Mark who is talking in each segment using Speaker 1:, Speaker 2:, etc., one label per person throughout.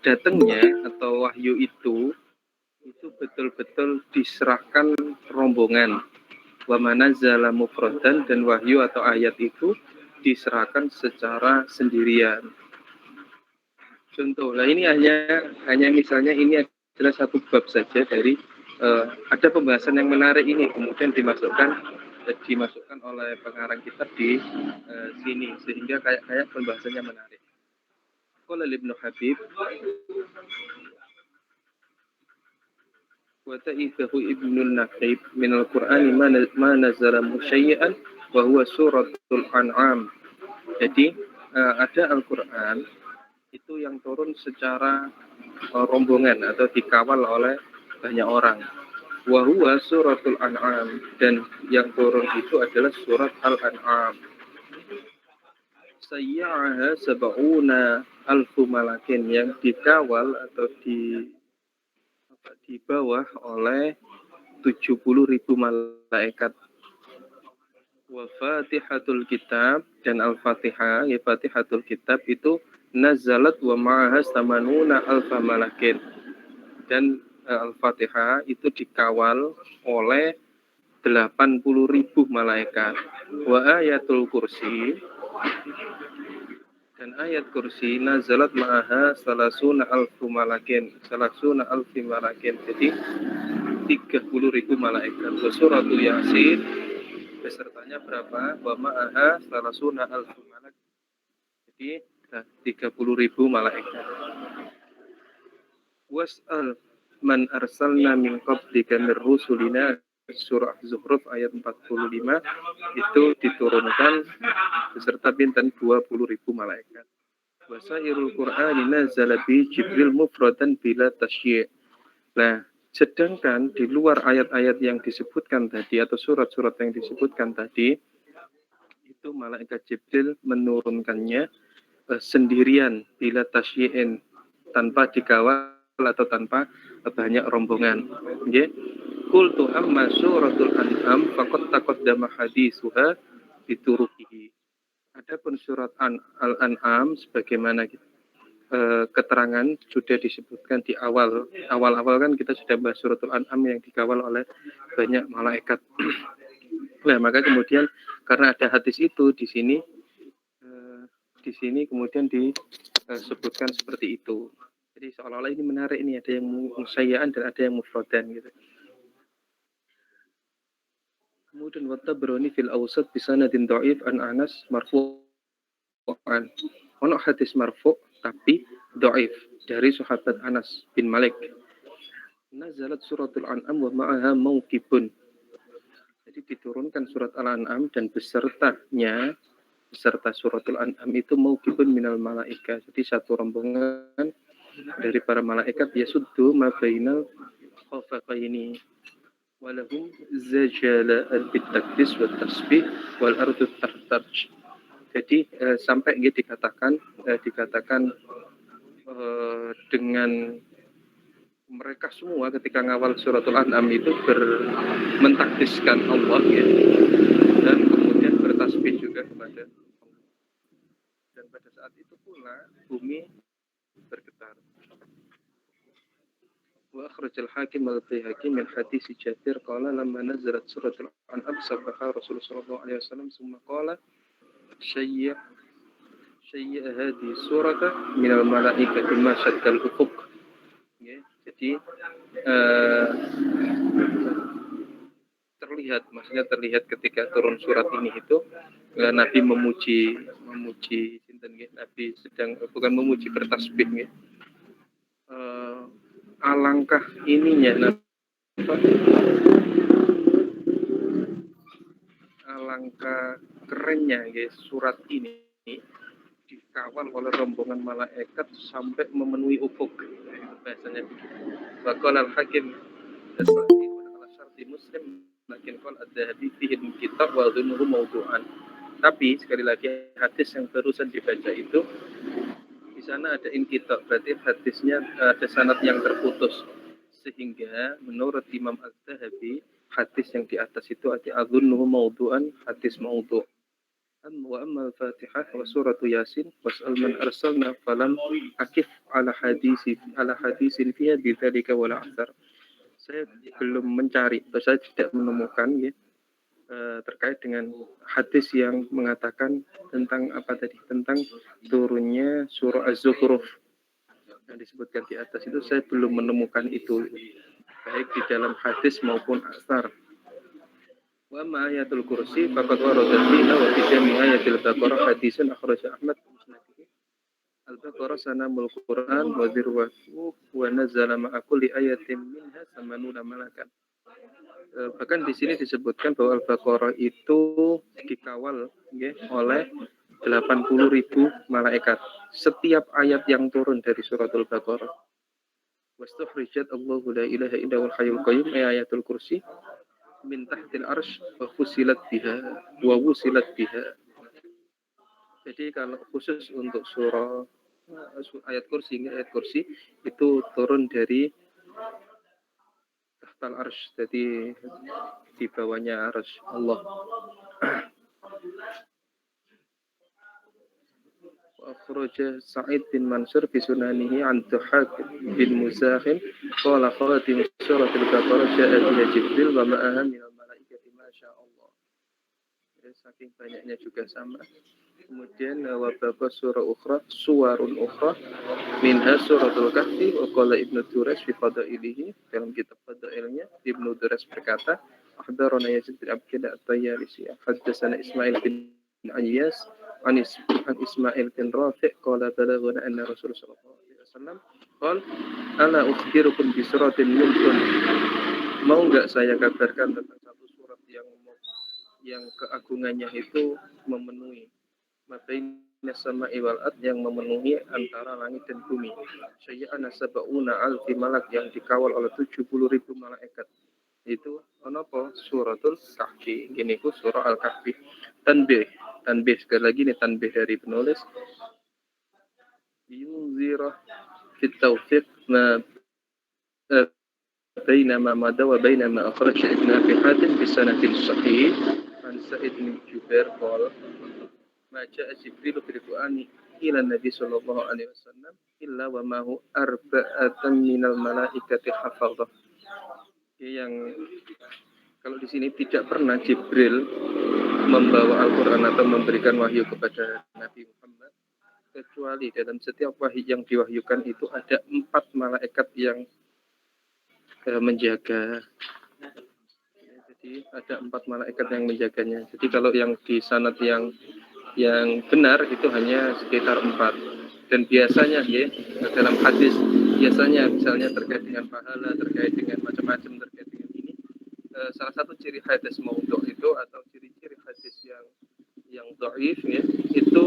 Speaker 1: datangnya atau wahyu itu betul-betul diserahkan rombongan. Wa manazala mufradan, dan wahyu atau ayat itu diserahkan secara sendirian. Contoh, nah ini hanya misalnya ini adalah satu bab saja dari ada pembahasan yang menarik ini kemudian dimasukkan oleh pengarang kitab di sini sehingga kayak pembahasannya menarik. Qala Ibnu Habib wa ta'ifahu Ibnu Naqib min al-Qur'ani ma nazala musyayyan wa huwa suratul An'am. Jadi ada Al-Qur'an itu yang turun secara rombongan atau dikawal oleh banyak orang. Wa huwa suratul An'am, dan yang turun itu adalah surat Al-An'am. Sayya'aha sab'una alfu malakin, yang dikawal atau di bawah oleh 70.000 malaikat. Wa Fatihatul Kitab, dan Al-Fatihah, ya Fatihatul Kitab itu nazalat wa ma'aha samanuna alfa malakin, dan Al-Fatihah itu dikawal oleh 80.000 malaikat. Wa ayatul kursi, dan ayat kursi nazalat ma'aha salasuna alfi malakin, jadi 30.000 malaikat. Wa suratul Yasin besertanya berapa? Wa ma'aha salasuna alfi malak, jadi 30.000 malaikat. Was'al man arsalna min qablika min rusulina, surah Zuhruf ayat 45 itu diturunkan beserta bintang 20.000 malaikat. Wasairul Qur'ani nazala bi Jibril mufradan bila tasyi'. Nah, sedangkan di luar ayat-ayat yang disebutkan tadi atau surat-surat yang disebutkan tadi itu malaikat Jibril menurunkannya sendirian bila tasyi'in, tanpa dikawal atau tanpa banyak rombongan. Nggih. Qultu amma suratul An'am faqad taqaddama haditsuha bituruqihi. Adapun surat Al-An'am sebagaimana keterangan sudah disebutkan di awal kan kita sudah bahas suratul An'am yang dikawal oleh banyak malaikat. Nah, maka kemudian karena ada hadis itu di sini kemudian disebutkan seperti itu. Jadi seolah-olah ini menarik, ini ada yang musayyaan dan ada yang mufradan gitu. Kemudian Wat-Tabrani fil Awsat bi sanadin dhaif an Anas marfu'an. Ono hadis marfu' tapi dhaif dari sahabat Anas bin Malik. Nazalat suratul An'am wa ma'aha mauqibun. Jadi diturunkan surat Al-An'am dan beserta suratul An'am itu mauqibun minal malaika. Jadi satu rombongan dari para malaikat yasuddu ma bainal khafaqaini walahum zajala'an bitakdis wa tasbih wal ardu tartarj. Jadi sampai dikatakan dengan mereka semua ketika ngawal suratul An'am itu mentakdiskan Allah ya, dan kemudian bertasbih juga kepada Allah. Dan pada saat itu pula bumi bergetar. Wa akhrajal Hakim al-Baihaqi min hadis Jabir qala lamma nazalat suratul An'am sabbaha Rasulullah sallallahu alaihi wasallam summa qala syayya hadhihi surata min al-malaikati ma shaddal ufuq. Ya, jadi terlihat ketika turun surat ini itu Nabi memuji Nabi sedang bukan memuji, bertasbih ya. Alangkah ininya alangkah kerennya ya, surat ini dikawal oleh rombongan malaikat sampai memenuhi ufuk. Bahasanya begitu. Waqala al-Hakim ala syarti Muslim lakin qala ad-Dhahabi fihi kitab wa dhunuhu mawdu'an. Tapi sekali lagi hadis yang barusan dibaca itu di sana ada inkitab, berarti hadisnya ada sanad yang terputus, sehingga menurut Imam Az-Zahabi hadis yang di atas itu ada adzunuhu mawdu'an, hadis maudhu'. وأما الفاتحة وسورة ياسين واسأل من أرسلنا فلم أكف على حديث فيها بذلك ولا أكثر. Saya belum mencari atau saya tidak menemukan ya, terkait dengan hadis yang mengatakan tentang apa tadi, tentang turunnya surah Az-Zukhruf yang disebutkan di atas itu. Saya belum menemukan itu baik di dalam hadis maupun asar. Wa ma ayatul kursi faqad warada fiha wa fi jami' ayatil baqarah hadisun akhraja Ahmad musnadihi. Al-Baqarah sanamul Qur'an wa dzirwatu wa nazzala ma'a kulli ayatin minha samanuna malakan. Bahkan di sini disebutkan bahwa Al-Baqarah itu dikawal ya, oleh 80.000 malaikat. Setiap ayat yang turun dari suratul Baqarah. Wastukhrijat Allahu la ilaha illa huwal hayyul qayyum ayatul kursi min tahtil arsh wa fusilat biha wa wusilat biha. Jadi kalau khusus untuk surah ayat kursi itu turun dari tahtal arsh, jadi di bawahnya arsh Allah. Akhraja Sa'id bin Mansur fi sunanihi an Tuhak bin Muzahim qala khatim suratul Baqarah ja'a biha Jibril wa ma'aha minal malaikati ma sya Allah. Saking banyaknya juga sama. Kemudian wababa surah ukhra, suwarun ukhra minha suratul kahfi wa qala Ibnu Durais fi fadailihi, dalam kitab fadailnya Ibnu Durais berkata akhbarana Yazid bin Abdillah at-Tayyalisi haddatsana Ismail bin Ayyas an Ismail bin Rafi' qala balaghana anna Rasulullah sallallahu alaihi wasallam qala ala ukhbirukum bi suratin mulkun, mau enggak saya kabarkan tentang satu surat yang keagungannya itu memenuhi mabainna sama'i wal ard, yang memenuhi antara langit dan bumi. Sayya'ana sab'una alfi malak, yang dikawal oleh 70.000 malaikat. Itu apa? Suratul Kahfi. Gini ku surah Al-Kahfi. Tanbih sekali lagi nih, tanbih dari penulis. Yunzira fit tawfiq ma bainama mada wa bainama akhraj Ibn Abi Hatim bi sanadin sahih an Sa'id bin Jubair qala ma ja'a Jibril bil Qur'ani ila Nabi sallallahu alaihi wasallam illa wa ma hu arba'atan minal malaikati hafadhah. Yang kalau di sini tidak pernah Jibril membawa Al-Qur'an atau memberikan wahyu kepada Nabi Muhammad, kecuali dalam setiap wahyu yang diwahyukan itu ada 4 malaikat yang menjaga. Jadi ada 4 malaikat yang menjaganya. Jadi kalau yang di sanad yang benar itu hanya sekitar 4. Dan biasanya ya, dalam hadis biasanya misalnya terkait dengan pahala, terkait dengan macam-macam, terkait dengan ini, salah satu ciri hadis maudhu' itu atau ciri-ciri hadis yang dhaif ya, itu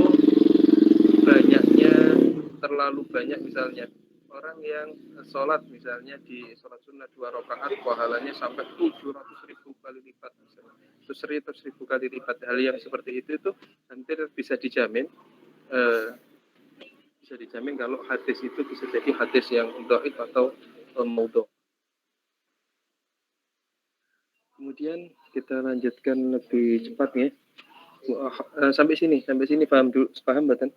Speaker 1: banyaknya, terlalu banyak. Misalnya orang yang sholat misalnya di sholat sunnah 2 rakaat pahalanya sampai 700.000 kali lipat, misalnya 100.000 kali lipat. Hal yang seperti itu hampir bisa dijamin kalau hadis itu bisa jadi hadis yang dhaif atau maudhu'. Kemudian kita lanjutkan lebih cepat ya. Sampai sini paham dulu, paham Batan?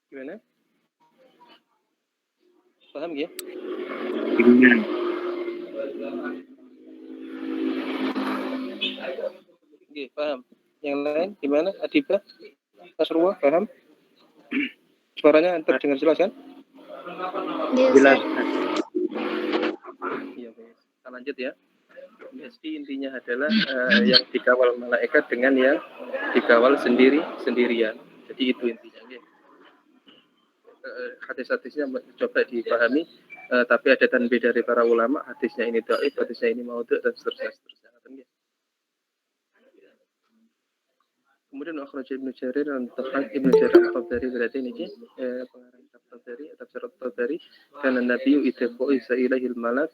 Speaker 1: Gimana? Paham ya? Oke, paham. Yang lain gimana? Adiba? Nasrullah, paham? Suaranya terdengar jelas kan?
Speaker 2: Jelas.
Speaker 1: Iya, kita lanjut ya. Jadi intinya adalah yang dikawal malaikat dengan yang dikawal sendirian. Jadi itu intinya. Ya. Hadis-hadisnya coba dipahami, tapi ada tanbih dari para ulama, hadisnya ini dhaif, hadisnya ini maudhu' dan seterusnya. Kemudian akhraj Ibnu Jarir dan Ibnu Jarir At-Tabari, berarti ini pengarang At-Tabari, tafsir At-Tabari, karena Nabi idza bu'isa ilaihi al-malak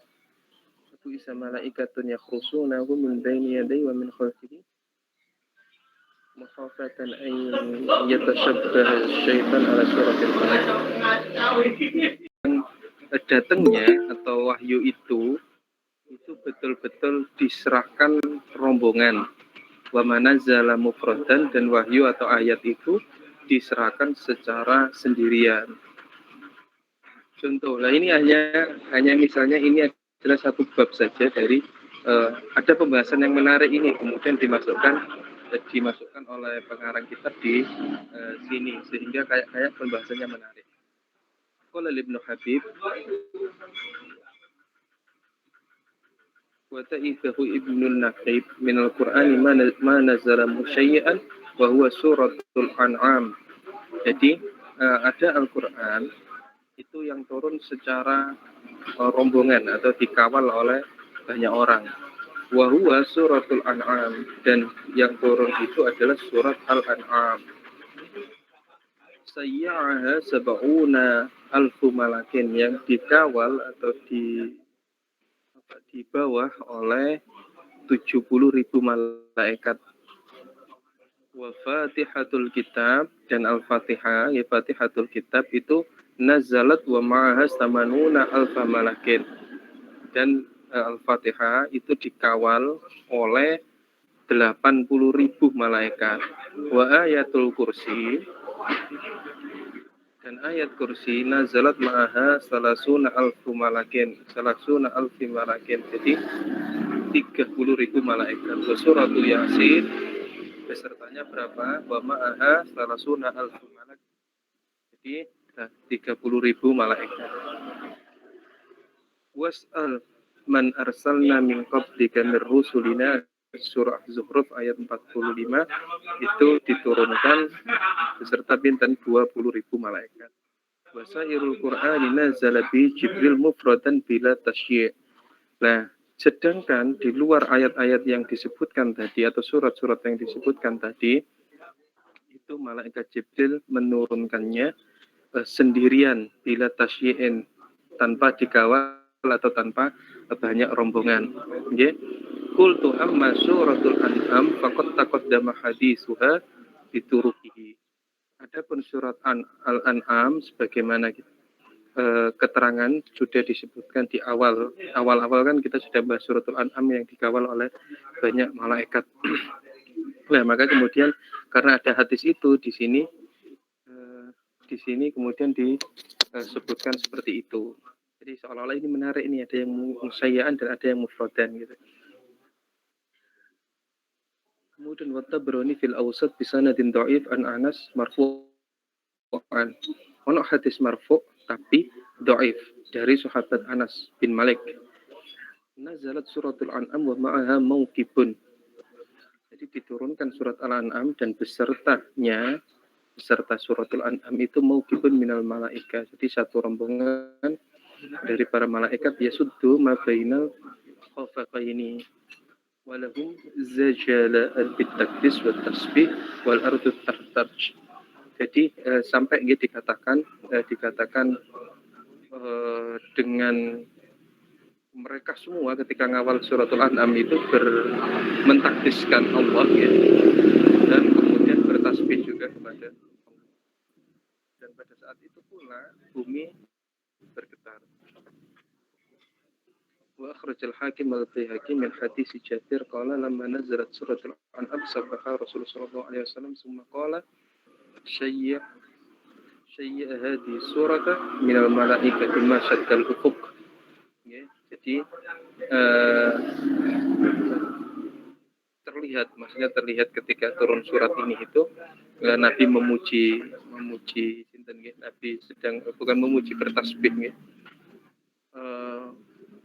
Speaker 1: bu'isa malaikatun yakhrusunahu min baini yadayhi wa min khalfihi mukhafatan an yatashabbaha syaitan ala suratil malak. datangnya atau wahyu itu betul-betul diserahkan rombongan. Wa manazala mufradan, dan wahyu atau ayat itu diserahkan secara sendirian. Contoh, nah ini hanya misalnya ini adalah satu bab saja dari ada pembahasan yang menarik ini kemudian dimasukkan oleh pengarang kitab di sini sehingga kayak pembahasannya menarik. Qala Ibnu Habib wa ta'ifahu Ibnu Naqib min al-Qur'ani ma nazala musyayyan wa huwa suratul An'am. Jadi ada Al-Qur'an itu yang turun secara rombongan atau dikawal oleh banyak orang. Wa huwa suratul An'am, dan yang turun itu adalah surat Al-An'am. Sayyaha sab'una alfu malakin, yang dikawal atau di bawah oleh 70.000 malaikat. Wa Fatihatul Kitab, dan Al-Fatihah, ya Fatihatul Kitab itu nazalat wa ma'ahas tamanuna alfa malakin, dan Al-Fatihah itu dikawal oleh 80.000 malaikat. Wa ayatul kursi, dan ayat kursi nazalat ma'aha salasuna alfi malakin, jadi 30.000 malaikat. Wa suratul Yasin besertanya berapa? Wa ma'aha salasuna alfi malak, jadi 30.000 malaikat. Was'al man arsalna min qablika mir rusulina, surah Zuhruf ayat 45 itu diturunkan beserta bintang 20.000 malaikat. Wasairul Qur'ani nazala bi Jibril mufradan bila tasyi'. Nah, sedangkan di luar ayat-ayat yang disebutkan tadi atau surat-surat yang disebutkan tadi itu malaikat Jibril menurunkannya sendirian bila tasyi'in, tanpa dikawal atau tanpa banyak rombongan. Nggih. Qultu amma suratul An'am faqad taqaddama haditsuha bituruqihi. Adapun surat Al-An'am sebagaimana keterangan sudah disebutkan di awal kan kita sudah bahas suratul An'am yang dikawal oleh banyak malaikat. Nah, maka kemudian karena ada hadis itu di sini kemudian disebutkan seperti itu. Jadi seolah-olah ini menarik, ini ada yang musayyaan dan ada yang mufradan gitu. Kemudian Tabrani fil Awsat bi sanadin dhaif an Anas marfu'an. Ono hadis marfu' tapi dhaif dari sahabat Anas bin Malik. Nazalat suratul An'am wa ma'aha mauqibun. Jadi diturunkan surat Al-An'am dan beserta suratul An'am itu mauqibun minal malaika. Jadi satu rombongan dari para malaikat yasuddu ma bainal khafaqaini walahum zajala al-bitakdis wa tasbih wal ardu tartarj. Jadi sampai dikatakan dengan mereka semua ketika ngawal suratul An'am itu mentakdiskan Allah ya, dan kemudian bertasbih juga kepada Allah. Dan pada saat itu pula bumi bergetar. Wa akhrajal Hakim al-Baihaqi min hadis Jabir qala lamma nazalat suratul An'am sabbaha Rasulullah sallallahu alaihi wasallam summa qala syayya hadhihi surata min al-malaikati ma shaddal ufuq. Ya, jadi terlihat ketika turun surat ini itu Nabi memuji Nabi sedang bukan memuji, bertasbih ya.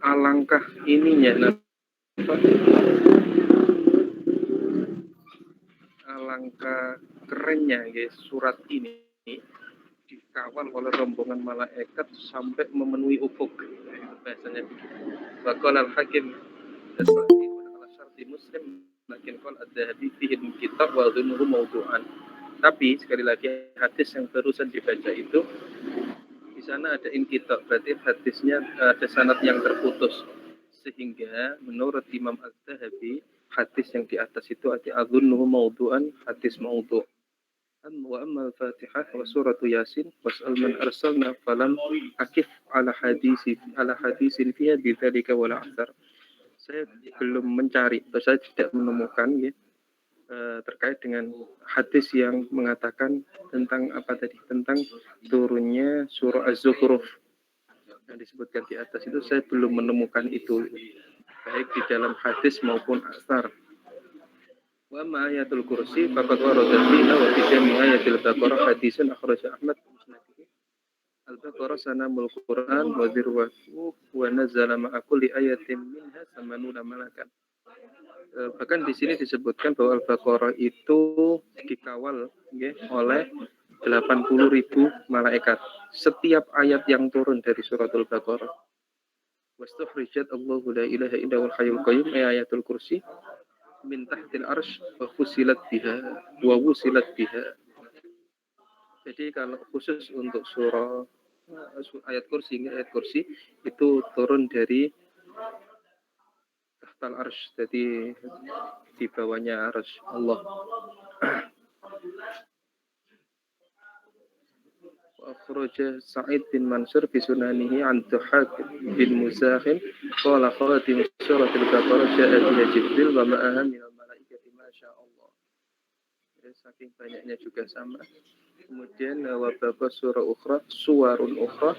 Speaker 1: Alangkah ininya alangkah kerennya guys, surat ini dikawal oleh rombongan malaikat sampai memenuhi ufuk, bahasanya begitu. Waqala al-Hakim ala syarti Muslim lakin qala ad-Dhahabi fihi kitab wa dhunuhu mawdu'an. Tapi sekali lagi hadis yang barusan dibaca itu di sana ada inqitab, berarti hadisnya ada sanad yang terputus, sehingga menurut Imam Az-Zahabi hadis yang di atas itu ada adzunuhu maudhu'an, hadis maudhu'. وأما الفاتحة وسورة ياسين واسأل من أرسلنا فلم أكف على حديث فيها بذلك ولا أكثر. Saya belum mencari atau saya tidak menemukan ya, terkait dengan hadis yang mengatakan tentang apa tadi, tentang turunnya surah Az-Zukhruf yang disebutkan di atas itu. Saya belum menemukan itu baik di dalam hadis maupun asar. Wa ma ayatul kursi faqad warada fiha wa fi jami ayatil baqarah hadisun akhraja Ahmad fi musnadihi. Al-Baqarah sanamul Quran wa dzirwatu wa nazala ma'a kulli ayatin minha samanuna malakan. Bahkan di sini disebutkan bahwa Al-Baqarah itu dikawal ya, oleh 80.000 malaikat. Setiap ayat yang turun dari surat Al-Baqarah. Wastukhrijat Allahu la ilaha illa huwal hayyul qayyum ayatul kursi min tahtil arsh wa fusilat biha wa wusilat biha. Jadi kalau khusus untuk surah ayat kursi itu turun dari tahtal arsh, jadi di bawahnya arsh Allah. Akhraja Sa'id bin Mansur fi sunanihi an Tuhak bin Muzahim qala khatim surat al-Baqarah ja'a biha Jibril wa ma'aha minal malaikati ma sya Allah. Saking banyaknya juga sama. Kemudian wa baqa surah ukhra suwarun ukhra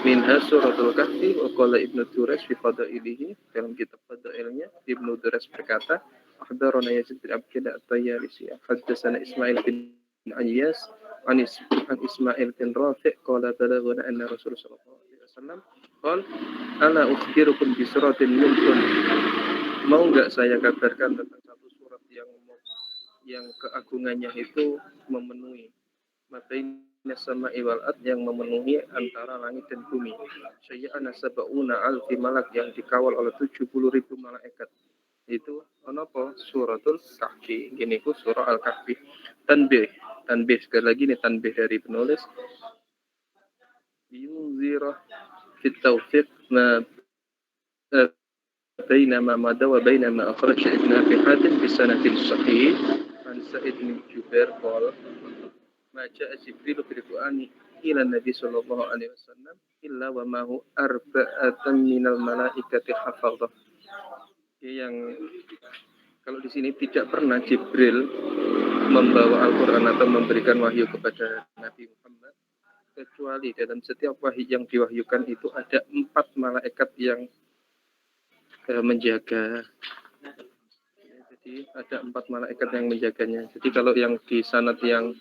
Speaker 1: minha suratul kahfi wa qala Ibnu Durais fi fadailihi, dalam kitab fadailnya Ibnu Durais berkata akhbarana Yazid bin Abdillah at-Tayyalisi haddatsana Ismail bin Ayyas an Ismail bin Rafi' qala balaghana anna Rasulullah sallallahu alaihi wasallam qala ala ukhbirukum bi suratin minkum, mau enggak saya kabarkan tentang satu surat yang keagungannya itu memenuhi mabainna sama'i wal ard, yang memenuhi antara langit dan bumi. Sayyana sab'una alfi malak, yang dikawal oleh 70.000 malaikat. Itu apa? Suratul Kahfi. Gini ku surah Al-Kahfi. Tanbih sekali lagi ini tanbih dari penulis. Yunzira fit tawfiq ma bainama mada wa bainama akhraja Ibn Abi Hatim bi sanadin sahih an Sa'id bin Jubair qala ma ja'a Jibril bil Qur'ani ila Nabi sallallahu alaihi wasallam illa wa ma hu arba'atan minal malaikati hafadhah. Yang kalau di sini tidak pernah Jibril membawa Al-Quran atau memberikan wahyu kepada Nabi Muhammad, kecuali dalam setiap wahyu yang diwahyukan itu ada 4 malaikat yang menjaga. Jadi ada 4 malaikat yang menjaganya. Jadi kalau yang di sanad yang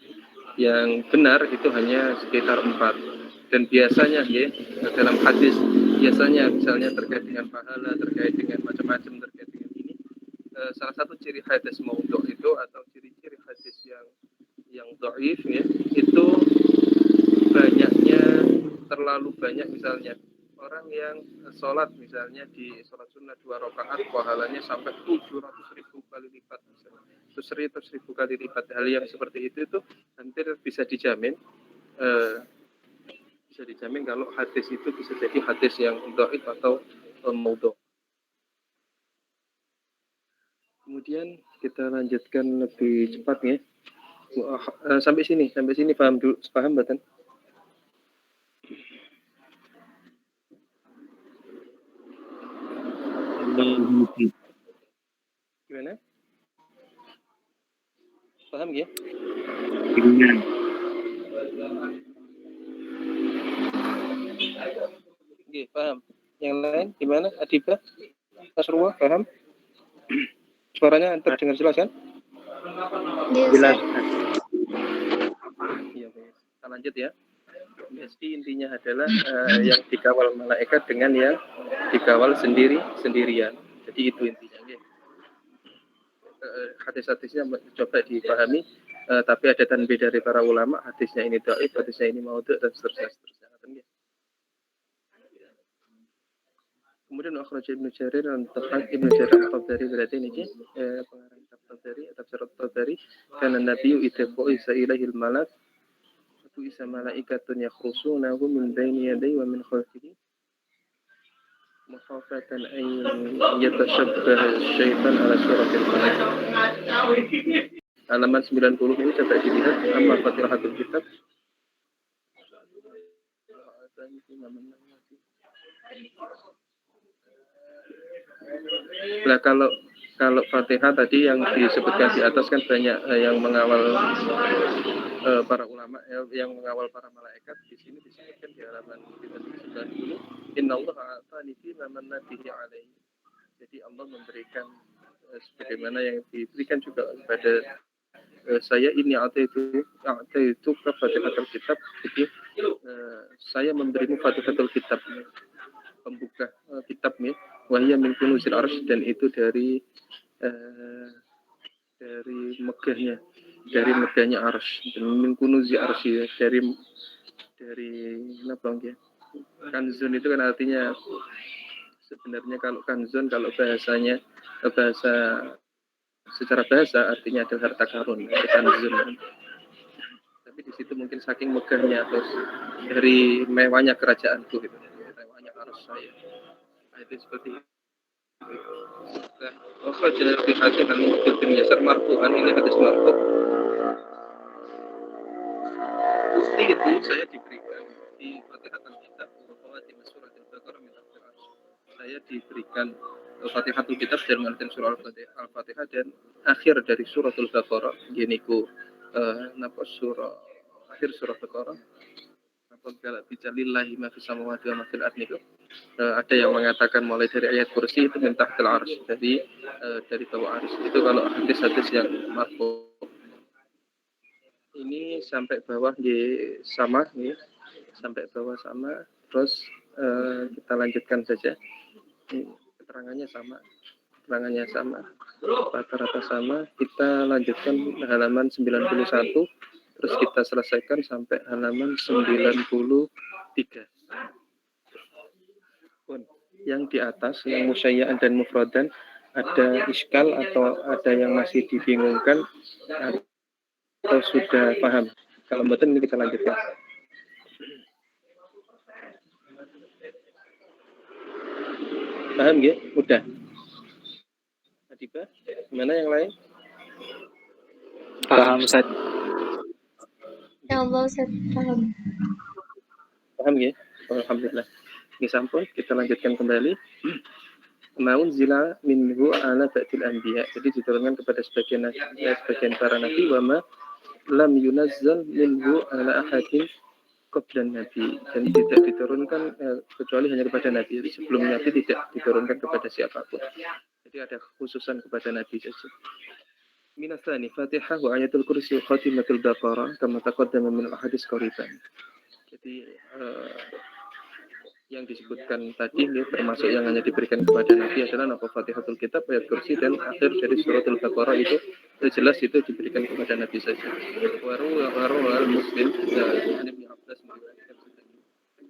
Speaker 1: benar itu hanya sekitar 4. Dan biasanya ya, dalam hadis biasanya misalnya terkait dengan pahala, terkait dengan macam-macam, terkait dengan ini, salah satu ciri hadis maudhu' itu atau ciri-ciri hadis yang dhaif ya, itu banyaknya, terlalu banyak. Misalnya orang yang sholat misalnya di sholat sunnah 2 rakaat pahalanya sampai 700.000 kali lipat, misalnya 100.000 kali lipat. Hal yang seperti itu hampir bisa dijamin kalau hadis itu bisa jadi hadis yang dhaif atau maudhu'. Kemudian kita lanjutkan lebih cepat ya. Sampai sini paham dulu, paham Mbak? Gimana? Paham ya? Oke, paham. Yang lain gimana? Adiba? Nasrullah, paham? Suaranya terdengar jelas kan?
Speaker 2: Jelas.
Speaker 1: Iya, kita lanjut ya. Jadi intinya adalah yang dikawal malaikat dengan yang dikawal sendirian. Jadi itu intinya. Ya. Hadis-hadisnya coba dipahami, tapi ada tanbih dari para ulama, hadisnya ini dhaif, hadisnya ini maudhu' dan seterusnya. Kemudian akhraj Ibnu Jarir dan Ibnu Jarir At-Tabari, berarti ini pengarang At-Tabari, tafsir At-Tabari, kana nabiyyu idza bu'itsa ilaihil malak bu'itsa malaikatun yakhrusunahu min baini yadayhi wa min khalfihi makhafatan an yatashabbaha syaitan ala suratil malak. halaman 90 ini coba dilihat apa Fatihatul Kitab. Nah, kalau Fatihah tadi yang disebutkan di atas kan banyak yang mengawal para ulama, yang mengawal para malaikat. Di sini disebutkan di halaman 90, Innallaha a'tani fi man nadihi alaihi. Jadi Allah memberikan sebagaimana yang diberikan juga kepada saya ini ataitu ke Fatihatul Kitab. Jadi saya memberimu Fatihatul Kitab, pembuka kitabnya, wahya min kunuzil arsy, dan itu dari megahnya arsy, dan min kunuzil arsy, dari apa ya? Kanzun itu kan artinya sebenarnya, kalau kanzun kalau bahasa secara bahasa artinya adalah harta karun, kanzun. Tapi di situ mungkin saking megahnya atau dari mewahnya kerajaanku gitu, mewahnya arsy saya. Itu seperti itu. Jadi hadis al-Muktin Yasar marfu'an, ini hadis marfu'. Bukti itu saya diberikan di Fatihatul Kitab bahwa di surat Al-Baqarah min al-Arsy. Saya diberikan Fatihatul Kitab dan mengerti surah Al-Fatihah dan akhir dari surat Al-Baqarah, yaitu surah akhir surah Al-Baqarah. Apabila bicara lillahi ma fis samawati wa ma fil ardi, ada yang mengatakan mulai dari ayat kursi itu min tahtil arsy, dari bawah arsy. Itu kalau hadis-hadis yang marfu. Ini sampai bawah sama nih, sampai bawah sama. Terus kita lanjutkan saja. Keterangannya sama, rata-rata sama. Kita lanjutkan halaman 91. Terus kita selesaikan sampai halaman 93. Yang di atas, yang musyayya'an dan mufradan, ada iskal atau ada yang masih dibingungkan atau sudah paham? Kalau betul ini kita lanjutkan. Paham ya? Udah. Adiba, gimana yang lain?
Speaker 3: Paham, Ustaz.
Speaker 2: Ya Allah, Ustaz, paham.
Speaker 1: Paham ya? Alhamdulillah. Ini sampun, kita lanjutkan kembali. Maun zila minhu ala ba'dil anbiya. Jadi diturunkan kepada sebagian para nabi, wa ma lam yunazzal minhu ala ahadin qablan nabi, dan tidak diturunkan kecuali hanya kepada nabi. Jadi sebelum nabi tidak diturunkan kepada siapapun. Jadi ada khususan kepada nabi saja. Minasani Fatihah wa ayatul kursi wa khatimatul Baqarah kama taqaddama min al-hadis qariban. Jadi yang disebutkan tadi termasuk yang hanya diberikan kepada nabi adalah Fatihatul Kitab, ayat kursi, dan akhir dari surat Al-Baqarah itu jelas itu diberikan kepada nabi saja. Waru al-Muslim dan Ibnu Abbas meriwayatkan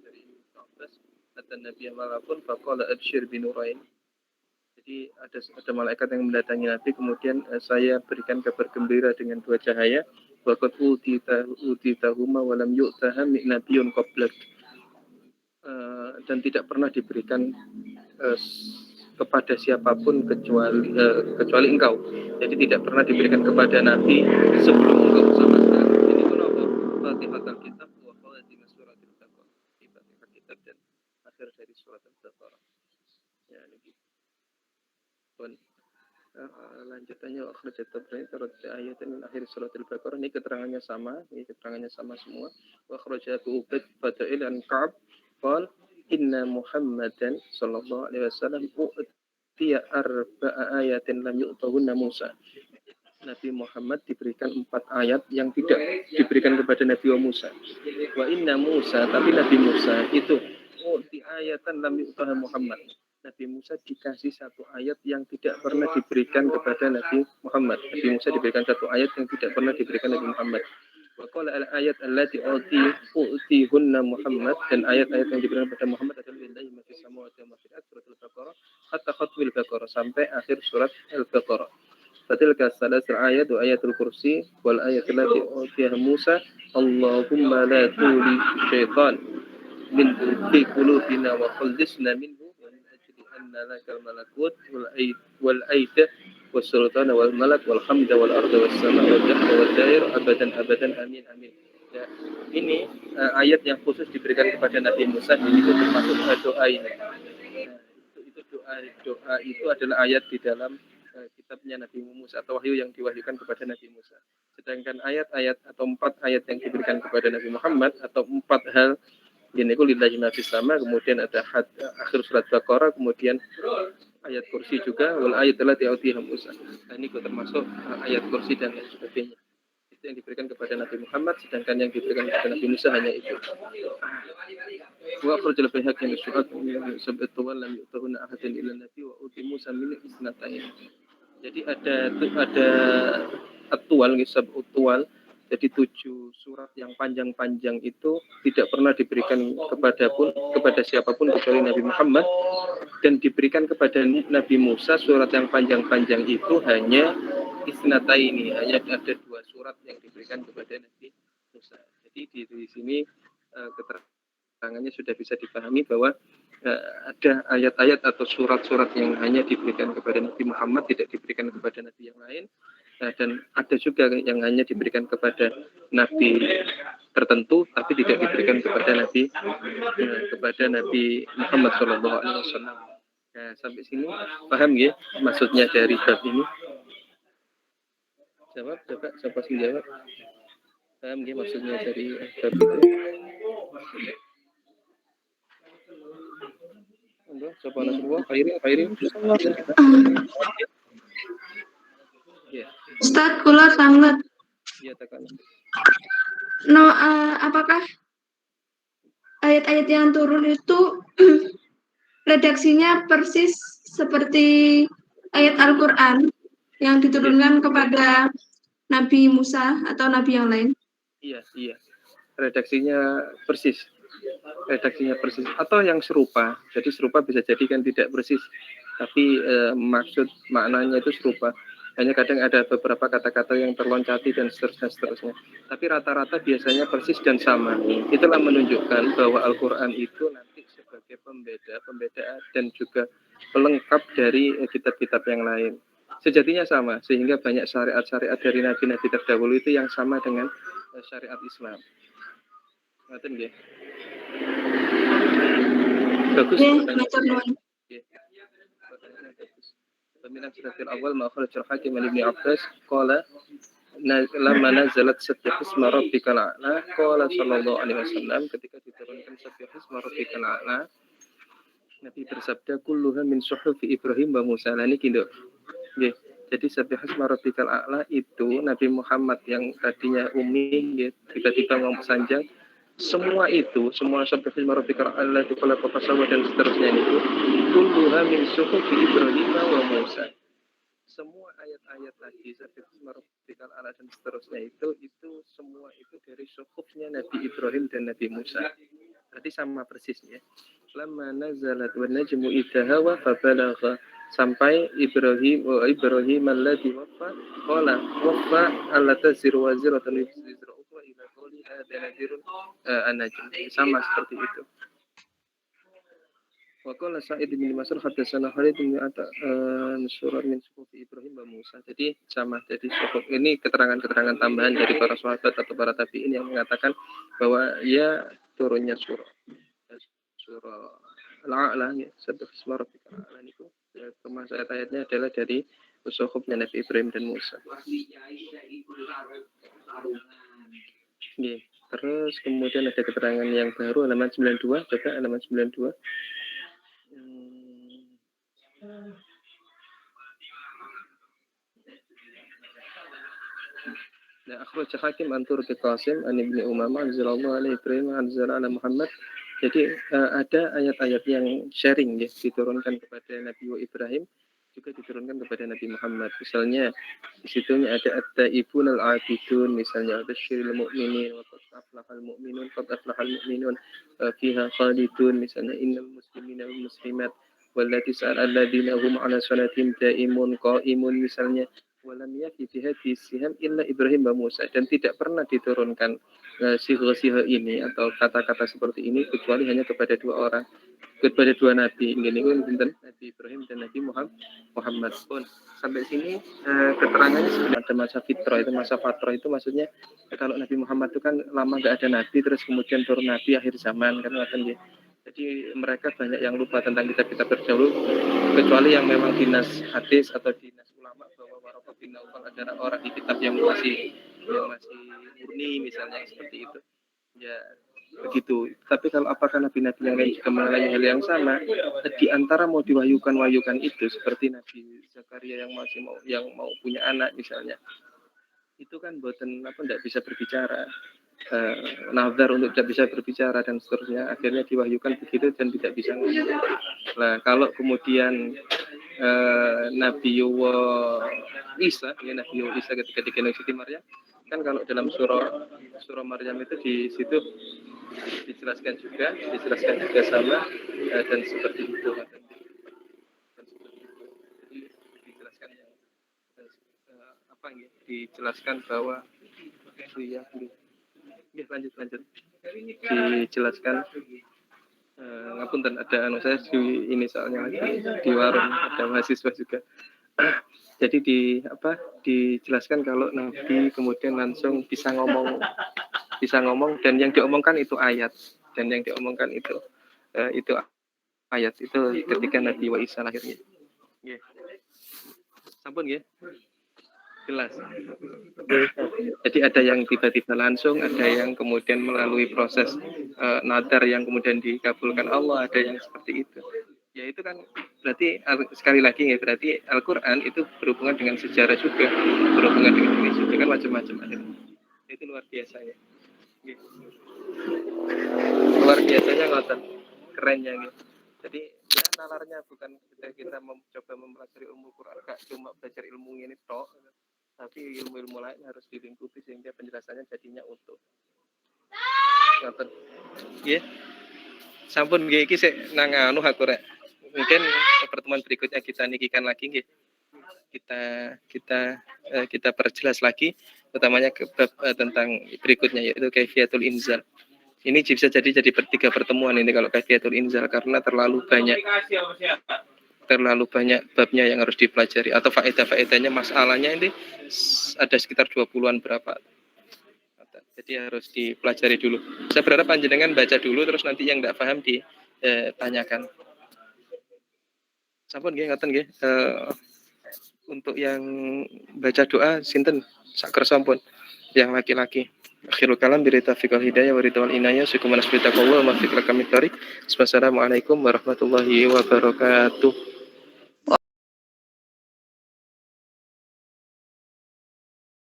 Speaker 1: dari Ibnu Abbas, kata Nabi malapun faqala absyir binurain. Jadi ada malaikat yang mendatangi Nabi, kemudian saya berikan kabar gembira dengan dua cahaya. Waqad utitahuma wa lam yu'taha nabiyyun qablak. Dan tidak pernah diberikan kepada siapapun kecuali engkau. Jadi tidak pernah diberikan kepada Nabi sebelum engkau sama sekali. Ini kenapa? Fatihatul Kitab wa khawatim surat Al-Baqarah. Fatihatul Kitab dan akhir dari surat Al-Baqarah. Ya, ini. Pun lanjutannya akhrajat Tabrani tarot ayat min akhir surat Al-Baqarah. Ini keterangannya sama semua. Wa akhrajat Ubaid Fadail an Ka'ab qala inna Muhammadan sallallahu alaihi wasallam utiya arba'a ayatin lam yu'tahunna Musa. Nabi Muhammad diberikan 4 ayat yang tidak diberikan kepada Nabi Musa. Wa inna Musa, tapi Nabi Musa itu uti ayatan lam yu'taha Muhammad. Nabi Musa dikasih 1 ayat yang tidak pernah diberikan kepada Nabi Muhammad. Nabi Musa diberikan 1 ayat yang tidak pernah diberikan Nabi Muhammad. Wa qala al-ayat allati utihunna Muhammad, dan ayat-ayat yang diberikan kepada Muhammad adalah lillahi ma fis samawati wa ma fil ardi, surat Al-Baqarah hatta khatmil Baqarah, sampai akhir surat Al-Baqarah. Fatilka salasul ayat wa ayatul kursi wal ayat allati utiha Musa Allahumma la tuli syaitan min fi qulubina wa khallisna minhu wa min ajli anna lakal malakut wal aid was-sultana wal malak wal hamda wal arda was sama wal jahra wal dair abadan amin amin. Ya, ini ayat yang khusus diberikan kepada Nabi Musa, ini itu termasuk doa ini. Itu doa itu adalah ayat di dalam kitabnya Nabi Musa atau wahyu yang diwahyukan kepada Nabi Musa. Sedangkan ayat-ayat atau 4 ayat yang diberikan kepada Nabi Muhammad atau 4 hal ini lillahi ma fis sama, kemudian ada akhir surat Baqarah, kemudian ayat kursi juga, wal ayat allati utiha Musa. Nah, ini termasuk ayat kursi dan lain sebagainya. Itu yang diberikan kepada Nabi Muhammad, sedangkan yang diberikan kepada Nabi Musa hanya itu. Wa akhrajal bayhaqi min su'at sab'atu wa lam yu'tahuna ahadin illa nabi wa uti Musa min isnatain. Jadi ada atual, kisah utual. Jadi 7 surat yang panjang-panjang itu tidak pernah diberikan kepada siapapun kecuali Nabi Muhammad, dan diberikan kepada Nabi Musa surat yang panjang-panjang itu hanya isnataini, hanya ada 2 surat yang diberikan kepada Nabi Musa. Jadi di sini keterangannya sudah bisa dipahami bahwa ada ayat-ayat atau surat-surat yang hanya diberikan kepada Nabi Muhammad, tidak diberikan kepada Nabi yang lain. Dan ada juga yang hanya diberikan kepada Nabi tertentu, tapi tidak diberikan kepada Nabi Muhammad SAW. Nah, sampai sini paham ya maksudnya dari bab ini? Jawab, coba siapa sih jawab? Paham ya maksudnya dari bab itu? Coba semua, Khairi. Ya.
Speaker 3: Ustaz, kula sangat.
Speaker 1: Iya, tekan.
Speaker 3: Apakah ayat-ayat yang turun itu redaksinya persis seperti ayat Al-Quran yang diturunkan kepada Nabi Musa atau Nabi yang lain?
Speaker 1: Iya. Redaksinya persis atau yang serupa. Jadi serupa bisa jadi kan tidak persis, tapi maksud maknanya itu serupa. Hanya kadang ada beberapa kata-kata yang terloncati dan seterusnya. Tapi rata-rata biasanya persis dan sama. Itulah menunjukkan bahwa Al-Quran itu nanti sebagai pembeda dan juga pelengkap dari kitab-kitab yang lain. Sejatinya sama, sehingga banyak syariat-syariat dari nabi-nabi terdahulu itu yang sama dengan syariat Islam. Ngaten nggih. Bagus. Pemilang suratil awal ma'akhrajal hakim Ibnu Abbas qala lamma nazalat sabbihisma rabbikal a'la qala sallallahu alaihi wasallam, ketika diturunkan sabbihisma rabbikal a'la, Nabi bersabda kulluha min suhufi Ibrahim wa Musa. Ini gitu. Nggih. Jadi sabbihisma rabbikal a'la itu Nabi Muhammad yang tadinya umi, tiba-tiba ngomong sanjang, semua sabbihisma rabbikal a'la itu kalau pasawa dan seterusnya itu kulluha min suhufi Ibrahim wa Musa. Semua ayat-ayat tadi sabbihisma rabbikal a'la dan seterusnya itu semua itu dari suhufnya Nabi Ibrahim dan Nabi Musa. Berarti sama persisnya. Lamma nazalat wan najmu idza hawa fa balagha, sampai Ibrahim alladhi waffa qala waffa alla taziru waziratan wizra ukhra ila qawli hadza nadirun an-najm. Sama seperti itu. Wa qala Sa'id bin Mas'ud hadatsana Khalid bin surat min suhufi Ibrahim wa Musa. Jadi sama, jadi suhuf ini keterangan-keterangan tambahan dari para sahabat atau para tabi'in yang mengatakan bahwa ya turunnya surah Al-A'la, ya, sabbihisma rabbikal a'la itu termasuk ayat-ayatnya adalah dari suhufnya Nabi Ibrahim dan Musa. Terus kemudian ada keterangan yang baru halaman 92, coba halaman 92. Nah, akhraj Hakim an Turki Qasim an Ibnu Umamah anzalallahu alaihi Ibrahim anzala ala Muhammad. Jadi ada ayat-ayat yang sharing ya, diturunkan kepada Nabi Ibrahim, juga diturunkan kepada Nabi Muhammad. Misalnya di situnya ada at-taibun al-abidun, misalnya basyiril mu'minin wa qad aflahal mu'minun fiha khalidun, misalnya innal muslimina wal muslimat wallati sa'al alladziina hum 'ala salatihim daimun qaimun, misalnya walam yafi bihadhihi siham illa Ibrahim wa Musa, dan tidak pernah diturunkan sihah ini atau kata-kata seperti ini kecuali hanya kepada dua orang, kepada dua nabi. Ini pun Nabi Ibrahim dan Nabi Muhammad pun. Sampai sini keterangannya sebenarnya ada masa fitrah. Itu masa fatrah itu maksudnya kalau Nabi Muhammad itu kan lama nggak ada nabi, terus kemudian turun nabi akhir zaman kan, jadi mereka banyak yang lupa tentang kitab-kitab terdahulu, kecuali yang memang dinas hadis atau dinas ulama bahwa Waraqah bin Naufal adalah orang di kitab yang masih murni misalnya seperti itu. Ya begitu. Tapi kalau apakah nabi-nabi yang lain juga mengalami hal yang sama? Di antara mau diwahyukan itu seperti Nabi Zakaria yang mau punya anak misalnya, itu kan tidak bisa berbicara, nazar untuk tidak bisa berbicara dan seterusnya, akhirnya diwahyukan begitu dan tidak bisa ngomong. Nah kalau kemudian Nabi Isa ketika digendong Siti Maryam, kan kalau dalam surah Maryam itu di situ dijelaskan juga sama dan seperti itu. Dijelaskan bahwa lanjut dijelaskan ngapunten ada saya di ini soalnya lagi di warung ada mahasiswa juga. Jadi dijelaskan kalau Nabi kemudian langsung bisa ngomong dan yang diomongkan itu ayat, dan yang diomongkan itu ayat itu ketika Nabi wa Isa lahirnya. Nggih. Sampun nggih. Jelas. Jadi ada yang tiba-tiba langsung, ada yang kemudian melalui proses nadar yang kemudian dikabulkan Allah, ada yang seperti itu. Ya itu kan berarti sekali lagi ya, berarti Al-Quran itu berhubungan dengan sejarah juga, berhubungan dengan ini juga kan macam-macam ada. Itu luar biasa ya. Gitu. Luar biasanya ngotot, kerennya gitu. Jadi ya nalarnya bukan kita mencoba mempelajari ilmu Quran, gak cuma belajar ilmu ini toh, tapi ilmu-ilmu lain harus dilingkupi sehingga penjelasannya jadinya utuh. Ngotot. Nggih. Sampun nggih iki sik nang anu aku rek. Mungkin pertemuan berikutnya kita nikikan lagi nggih. Kita perjelas lagi utamanya tentang berikutnya yaitu kaifiyatul inzal. Ini bisa jadi 3 pertemuan ini kalau kaifiyatul inzal karena terlalu banyak babnya yang harus dipelajari atau faedah-faedahnya, masalahnya ini ada sekitar 20-an berapa. Jadi harus dipelajari dulu. Saya berharap panjenengan baca dulu terus nanti yang tidak paham ditanyakan. Sampun nggih ngoten nggih. Untuk yang baca doa sinten sakersa sampun yang laki-laki. Akhirul kalam bi taufiq wal hidayah wa ridwal inayah syukur manas bi taqwa wa mafiq lakamit tarik. Wassalamualaikum warahmatullahi wabarakatuh.